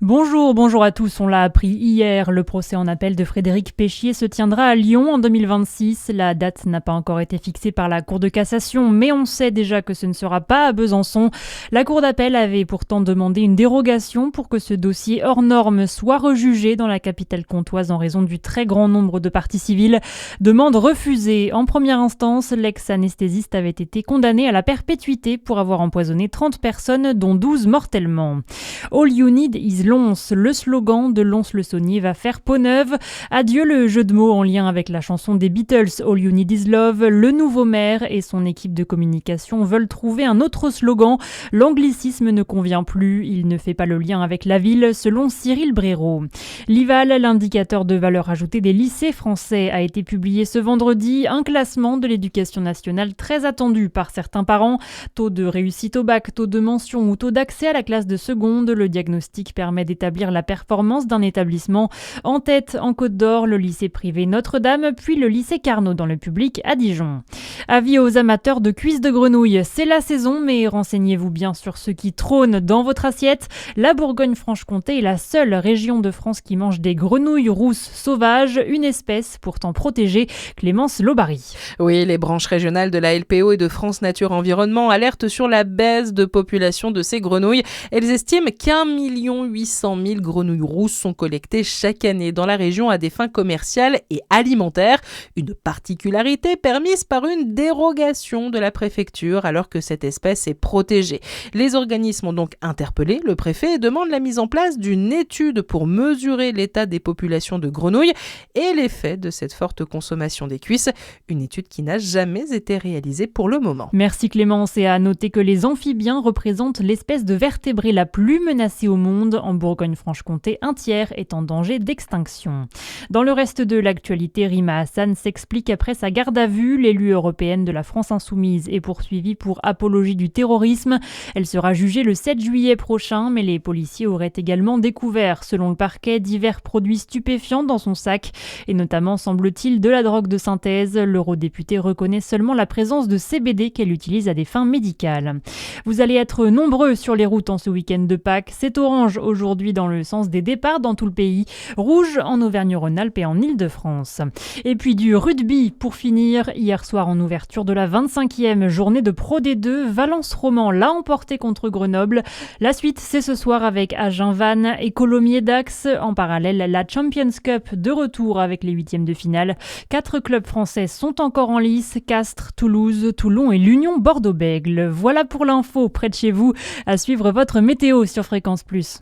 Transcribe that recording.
Bonjour à tous. On l'a appris hier, le procès en appel de Frédéric Péchier se tiendra à Lyon en 2026. La date n'a pas encore été fixée par la Cour de cassation, mais on sait déjà que ce ne sera pas à Besançon. La Cour d'appel avait pourtant demandé une dérogation pour que ce dossier hors norme soit rejugé dans la capitale comtoise en raison du très grand nombre de parties civiles. Demande refusée. En première instance, l'ex-anesthésiste avait été condamné à la perpétuité pour avoir empoisonné 30 personnes, dont 12 mortellement. All you need is Lons, le slogan de Lons-le-Saunier va faire peau neuve. Adieu le jeu de mots en lien avec la chanson des Beatles All You Need Is Love. Le nouveau maire et son équipe de communication veulent trouver un autre slogan. L'anglicisme ne convient plus, il ne fait pas le lien avec la ville, selon Cyril Bréraud. L'IVAL, l'indicateur de valeur ajoutée des lycées français, a été publié ce vendredi. Un classement de l'éducation nationale très attendu par certains parents. Taux de réussite au bac, taux de mention ou taux d'accès à la classe de seconde. Le diagnostic permet d'établir la performance d'un établissement. En tête, en Côte d'Or, le lycée privé Notre-Dame, puis le lycée Carnot dans le public à Dijon. Avis aux amateurs de cuisses de grenouille, c'est la saison, mais renseignez-vous bien sur ce qui trône dans votre assiette. La Bourgogne-Franche-Comté est la seule région de France qui mange des grenouilles rousses sauvages, une espèce pourtant protégée. Clémence Lobary. Oui, les branches régionales de la LPO et de France Nature Environnement alertent sur la baisse de population de ces grenouilles. Elles estiment qu'1,8 million grenouilles rousses sont collectées chaque année dans la région à des fins commerciales et alimentaires. Une particularité permise par une dérogation de la préfecture alors que cette espèce est protégée. Les organismes ont donc interpellé le préfet et demandent la mise en place d'une étude pour mesurer l'état des populations de grenouilles et l'effet de cette forte consommation des cuisses. Une étude qui n'a jamais été réalisée pour le moment. Merci Clémence, et à noter que les amphibiens représentent l'espèce de vertébré la plus menacée au monde. En Bourgogne-Franche-Comté, un tiers est en danger d'extinction. Dans le reste de l'actualité, Rima Hassan s'explique après sa garde à vue. L'élue européenne de la France Insoumise est poursuivie pour apologie du terrorisme. Elle sera jugée le 7 juillet prochain, mais les policiers auraient également découvert, selon le parquet, divers produits stupéfiants dans son sac, et notamment, semble-t-il, de la drogue de synthèse. L'eurodéputée reconnaît seulement la présence de CBD qu'elle utilise à des fins médicales. Vous allez être nombreux sur les routes en ce week-end de Pâques. C'est orange aujourd'hui dans le sens des départs dans tout le pays, rouge en Auvergne-Rhône-Alpes et en Île-de-France. Et puis du rugby pour finir. Hier soir, en ouverture de la 25e journée de Pro D2, Valence Roman l'a emporté contre Grenoble. La suite, c'est ce soir avec Agen-Vannes et Colomiers-Dax. En parallèle, la Champions Cup de retour avec les huitièmes de finale. 4 clubs français sont encore en lice: Castres, Toulouse, Toulon et l'Union Bordeaux-Bègles. Voilà pour l'info près de chez vous. À suivre votre météo sur Fréquence Plus.